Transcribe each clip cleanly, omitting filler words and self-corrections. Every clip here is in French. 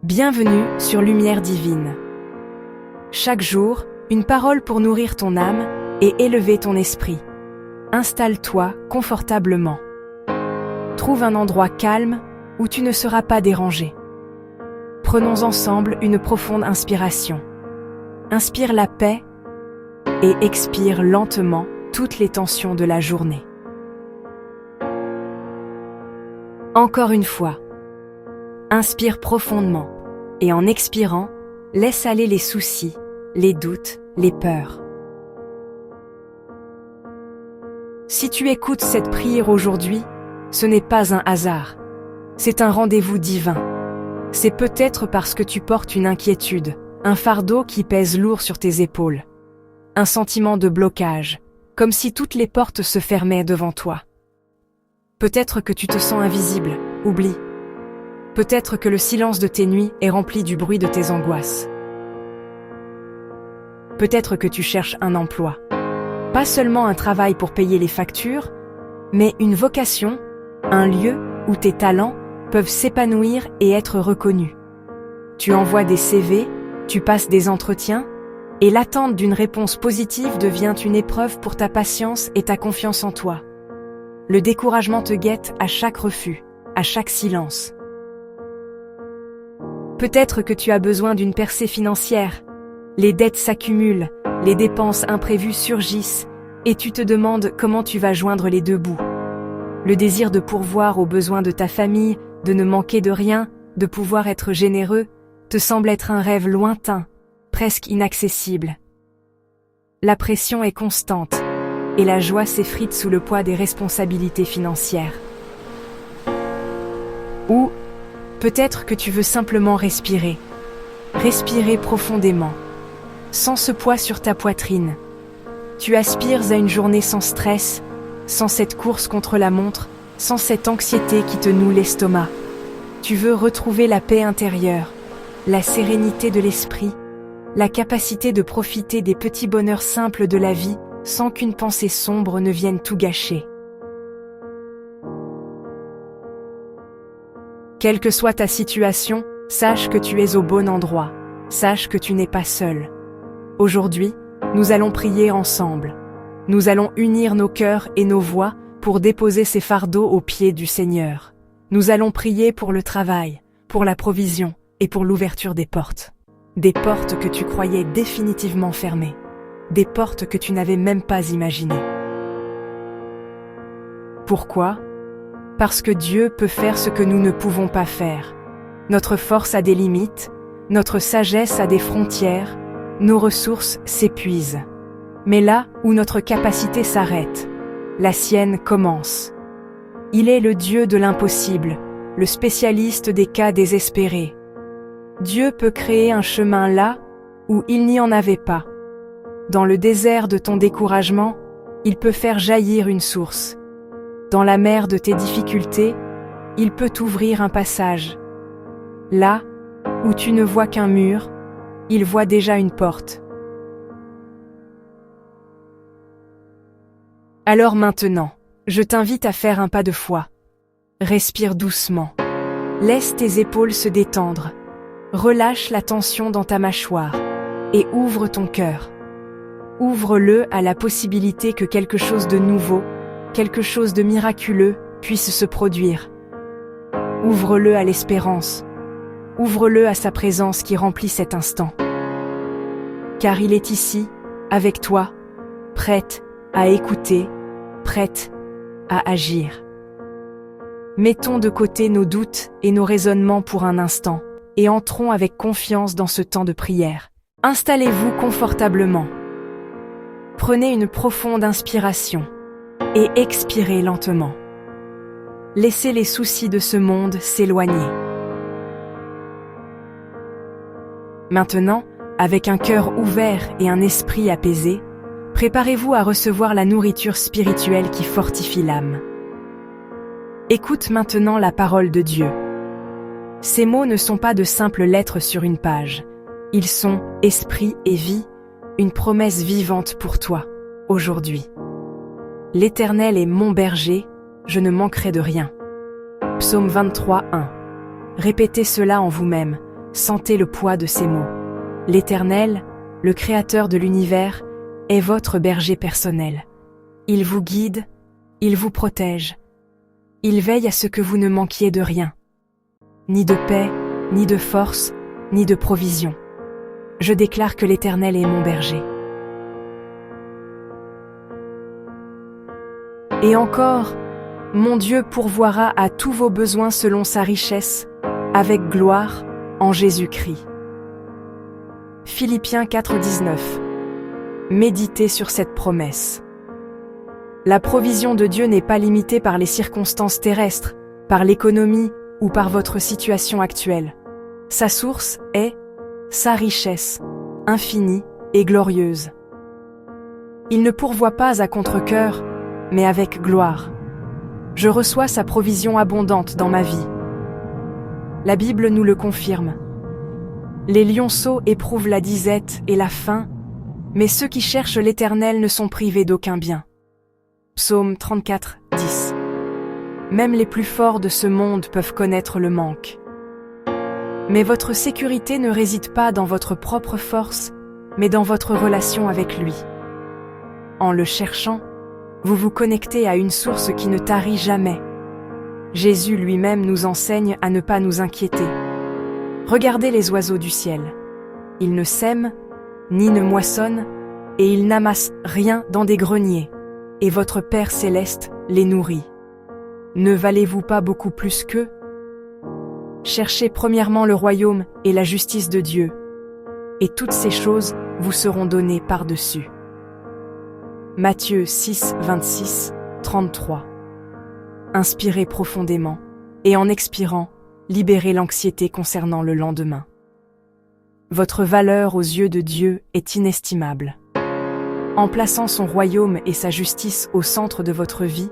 Bienvenue sur Lumière Divine. Chaque jour, une parole pour nourrir ton âme et élever ton esprit. Installe-toi confortablement. Trouve un endroit calme où tu ne seras pas dérangé. Prenons ensemble une profonde inspiration. Inspire la paix et expire lentement toutes les tensions de la journée. Encore une fois, inspire profondément et en expirant, laisse aller les soucis, les doutes, les peurs. Si tu écoutes cette prière aujourd'hui, ce n'est pas un hasard, c'est un rendez-vous divin. C'est peut-être parce que tu portes une inquiétude, un fardeau qui pèse lourd sur tes épaules. Un sentiment de blocage, comme si toutes les portes se fermaient devant toi. Peut-être que tu te sens invisible, oublie. Peut-être que le silence de tes nuits est rempli du bruit de tes angoisses. Peut-être que tu cherches un emploi. Pas seulement un travail pour payer les factures, mais une vocation, un lieu où tes talents peuvent s'épanouir et être reconnus. Tu envoies des CV, tu passes des entretiens, et l'attente d'une réponse positive devient une épreuve pour ta patience et ta confiance en toi. Le découragement te guette à chaque refus, à chaque silence. Peut-être que tu as besoin d'une percée financière. Les dettes s'accumulent, les dépenses imprévues surgissent, et tu te demandes comment tu vas joindre les deux bouts. Le désir de pourvoir aux besoins de ta famille, de ne manquer de rien, de pouvoir être généreux, te semble être un rêve lointain, presque inaccessible. La pression est constante, et la joie s'effrite sous le poids des responsabilités financières. Ou peut-être que tu veux simplement respirer. Respirer profondément, sans ce poids sur ta poitrine. Tu aspires à une journée sans stress, sans cette course contre la montre, sans cette anxiété qui te noue l'estomac. Tu veux retrouver la paix intérieure, la sérénité de l'esprit, la capacité de profiter des petits bonheurs simples de la vie sans qu'une pensée sombre ne vienne tout gâcher. Quelle que soit ta situation, sache que tu es au bon endroit, sache que tu n'es pas seul. Aujourd'hui, nous allons prier ensemble. Nous allons unir nos cœurs et nos voix pour déposer ces fardeaux aux pieds du Seigneur. Nous allons prier pour le travail, pour la provision et pour l'ouverture des portes. Des portes que tu croyais définitivement fermées. Des portes que tu n'avais même pas imaginées. Pourquoi ? Parce que Dieu peut faire ce que nous ne pouvons pas faire. Notre force a des limites, notre sagesse a des frontières, nos ressources s'épuisent. Mais là où notre capacité s'arrête, la sienne commence. Il est le Dieu de l'impossible, le spécialiste des cas désespérés. Dieu peut créer un chemin là où il n'y en avait pas. Dans le désert de ton découragement, il peut faire jaillir une source. Dans la mer de tes difficultés, il peut t'ouvrir un passage. Là où tu ne vois qu'un mur, il voit déjà une porte. Alors maintenant, je t'invite à faire un pas de foi. Respire doucement. Laisse tes épaules se détendre. Relâche la tension dans ta mâchoire et ouvre ton cœur. Ouvre-le à la possibilité que quelque chose de nouveau, quelque chose de miraculeux puisse se produire. Ouvre-le à l'espérance. Ouvre-le à sa présence qui remplit cet instant. Car il est ici, avec toi, prête à écouter, prête à agir. Mettons de côté nos doutes et nos raisonnements pour un instant et entrons avec confiance dans ce temps de prière. Installez-vous confortablement. Prenez une profonde inspiration et expirez lentement. Laissez les soucis de ce monde s'éloigner. Maintenant, avec un cœur ouvert et un esprit apaisé, préparez-vous à recevoir la nourriture spirituelle qui fortifie l'âme. Écoute maintenant la parole de Dieu. Ces mots ne sont pas de simples lettres sur une page. Ils sont esprit et vie, une promesse vivante pour toi, aujourd'hui. L'Éternel est mon berger, je ne manquerai de rien. Psaume 23, 1. Répétez cela en vous-même. Sentez le poids de ces mots. L'Éternel, le Créateur de l'univers, est votre berger personnel. Il vous guide, il vous protège. Il veille à ce que vous ne manquiez de rien. Ni de paix, ni de force, ni de provision. Je déclare que l'Éternel est mon berger. Et encore, mon Dieu pourvoira à tous vos besoins selon sa richesse, avec gloire, en Jésus-Christ. Philippiens 4,19. Méditez sur cette promesse. La provision de Dieu n'est pas limitée par les circonstances terrestres, par l'économie ou par votre situation actuelle. Sa source est sa richesse, infinie et glorieuse. Il ne pourvoit pas à contre-cœur, mais avec gloire. Je reçois sa provision abondante dans ma vie. La Bible nous le confirme. Les lionceaux éprouvent la disette et la faim, mais ceux qui cherchent l'Éternel ne sont privés d'aucun bien. Psaume 34, 10. Même les plus forts de ce monde peuvent connaître le manque. Mais votre sécurité ne réside pas dans votre propre force, mais dans votre relation avec lui. En le cherchant, vous vous connectez à une source qui ne tarit jamais. Jésus lui-même nous enseigne à ne pas nous inquiéter. Regardez les oiseaux du ciel. Ils ne sèment, ni ne moissonnent, et ils n'amassent rien dans des greniers, et votre Père céleste les nourrit. Ne valez-vous pas beaucoup plus qu'eux? Cherchez premièrement le royaume et la justice de Dieu, et toutes ces choses vous seront données par-dessus. Matthieu 6, 26, 33. Inspirez profondément, et en expirant, libérez l'anxiété concernant le lendemain. Votre valeur aux yeux de Dieu est inestimable. En plaçant son royaume et sa justice au centre de votre vie,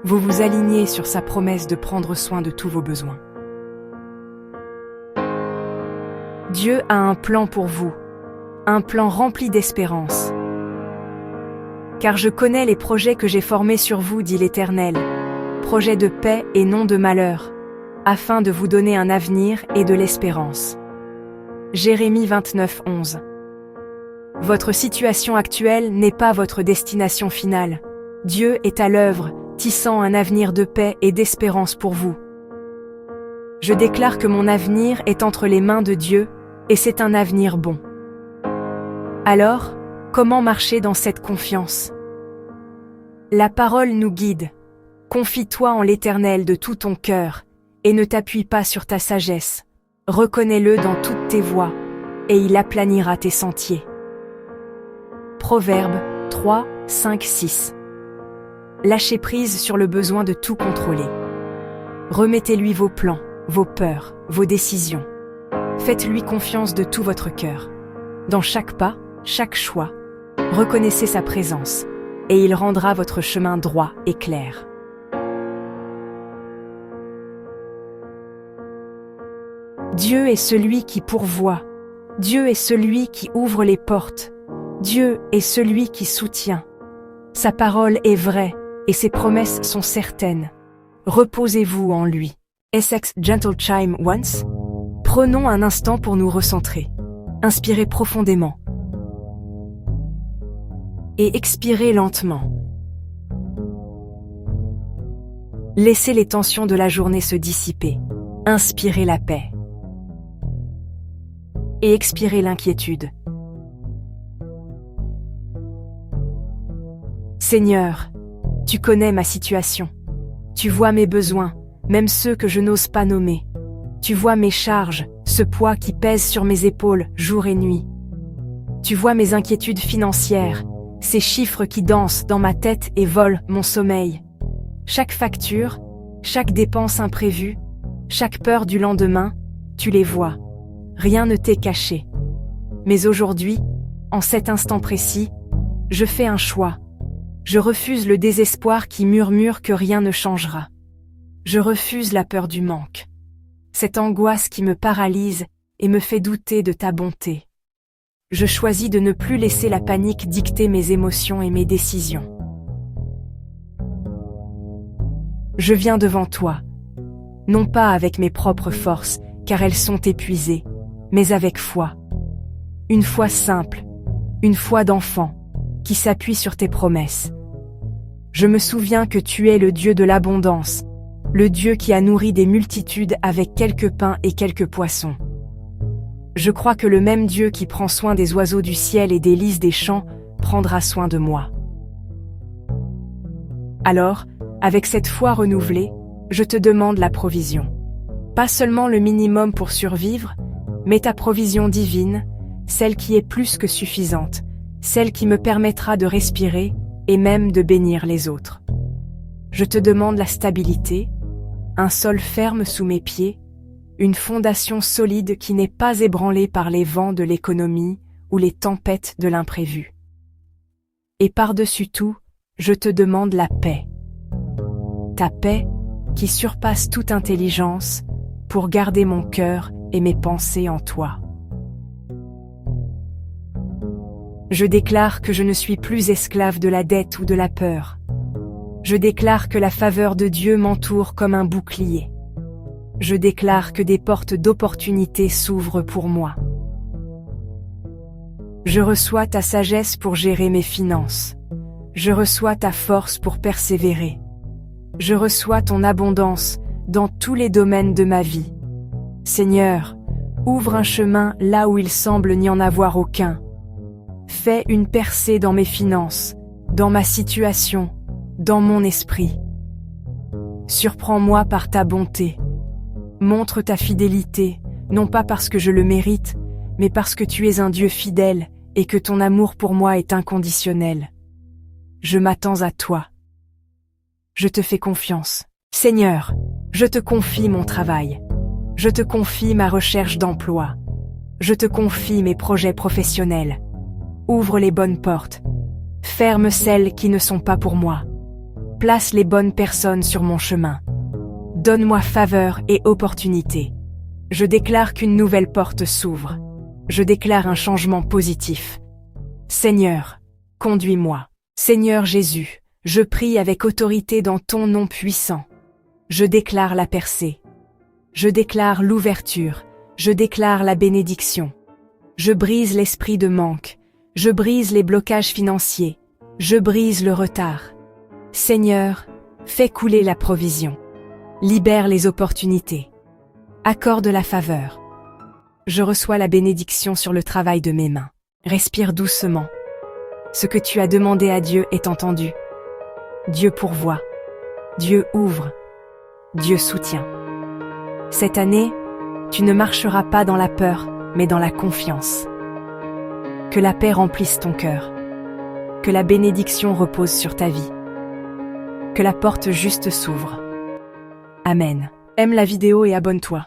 vous vous alignez sur sa promesse de prendre soin de tous vos besoins. Dieu a un plan pour vous, un plan rempli d'espérance. Car je connais les projets que j'ai formés sur vous, dit l'Éternel, projets de paix et non de malheur, afin de vous donner un avenir et de l'espérance. Jérémie 29, 11. Votre situation actuelle n'est pas votre destination finale. Dieu est à l'œuvre, tissant un avenir de paix et d'espérance pour vous. Je déclare que mon avenir est entre les mains de Dieu, et c'est un avenir bon. Alors, comment marcher dans cette confiance? La parole nous guide. Confie-toi en l'Éternel de tout ton cœur, et ne t'appuie pas sur ta sagesse. Reconnais-le dans toutes tes voies, et il aplanira tes sentiers. Proverbes 3, 5, 6. Lâchez prise sur le besoin de tout contrôler. Remettez-lui vos plans, vos peurs, vos décisions. Faites-lui confiance de tout votre cœur. Dans chaque pas, chaque choix, reconnaissez sa présence, et il rendra votre chemin droit et clair. Dieu est celui qui pourvoit. Dieu est celui qui ouvre les portes. Dieu est celui qui soutient. Sa parole est vraie et ses promesses sont certaines. Reposez-vous en lui. Essex Gentle Chime Once. Prenons un instant pour nous recentrer. Inspirez profondément. Et expirez lentement. Laissez les tensions de la journée se dissiper. Inspirez la paix. Et expirez l'inquiétude. Seigneur, tu connais ma situation. Tu vois mes besoins, même ceux que je n'ose pas nommer. Tu vois mes charges, ce poids qui pèse sur mes épaules jour et nuit. Tu vois mes inquiétudes financières, ces chiffres qui dansent dans ma tête et volent mon sommeil. Chaque facture, chaque dépense imprévue, chaque peur du lendemain, tu les vois. Rien ne t'est caché. Mais aujourd'hui, en cet instant précis, je fais un choix. Je refuse le désespoir qui murmure que rien ne changera. Je refuse la peur du manque. Cette angoisse qui me paralyse et me fait douter de ta bonté. Je choisis de ne plus laisser la panique dicter mes émotions et mes décisions. Je viens devant toi, non pas avec mes propres forces, car elles sont épuisées, mais avec foi. Une foi simple, une foi d'enfant, qui s'appuie sur tes promesses. Je me souviens que tu es le Dieu de l'abondance, le Dieu qui a nourri des multitudes avec quelques pains et quelques poissons. Je crois que le même Dieu qui prend soin des oiseaux du ciel et des lys des champs prendra soin de moi. Alors, avec cette foi renouvelée, je te demande la provision. Pas seulement le minimum pour survivre, mais ta provision divine, celle qui est plus que suffisante, celle qui me permettra de respirer et même de bénir les autres. Je te demande la stabilité, un sol ferme sous mes pieds, une fondation solide qui n'est pas ébranlée par les vents de l'économie ou les tempêtes de l'imprévu. Et par-dessus tout, je te demande la paix. Ta paix qui surpasse toute intelligence pour garder mon cœur et mes pensées en toi. Je déclare que je ne suis plus esclave de la dette ou de la peur. Je déclare que la faveur de Dieu m'entoure comme un bouclier. Je déclare que des portes d'opportunité s'ouvrent pour moi. Je reçois ta sagesse pour gérer mes finances. Je reçois ta force pour persévérer. Je reçois ton abondance dans tous les domaines de ma vie. Seigneur, ouvre un chemin là où il semble n'y en avoir aucun. Fais une percée dans mes finances, dans ma situation, dans mon esprit. Surprends-moi par ta bonté. Montre ta fidélité, non pas parce que je le mérite, mais parce que tu es un Dieu fidèle et que ton amour pour moi est inconditionnel. Je m'attends à toi. Je te fais confiance. Seigneur, je te confie mon travail. Je te confie ma recherche d'emploi. Je te confie mes projets professionnels. Ouvre les bonnes portes. Ferme celles qui ne sont pas pour moi. Place les bonnes personnes sur mon chemin. Donne-moi faveur et opportunité. Je déclare qu'une nouvelle porte s'ouvre. Je déclare un changement positif. Seigneur, conduis-moi. Seigneur Jésus, je prie avec autorité dans ton nom puissant. Je déclare la percée. Je déclare l'ouverture. Je déclare la bénédiction. Je brise l'esprit de manque. Je brise les blocages financiers. Je brise le retard. Seigneur, fais couler la provision. Libère les opportunités. Accorde la faveur. Je reçois la bénédiction sur le travail de mes mains. Respire doucement. Ce que tu as demandé à Dieu est entendu. Dieu pourvoit. Dieu ouvre. Dieu soutient. Cette année, tu ne marcheras pas dans la peur, mais dans la confiance. Que la paix remplisse ton cœur. Que la bénédiction repose sur ta vie. Que la porte juste s'ouvre. Amen. Aime la vidéo et abonne-toi.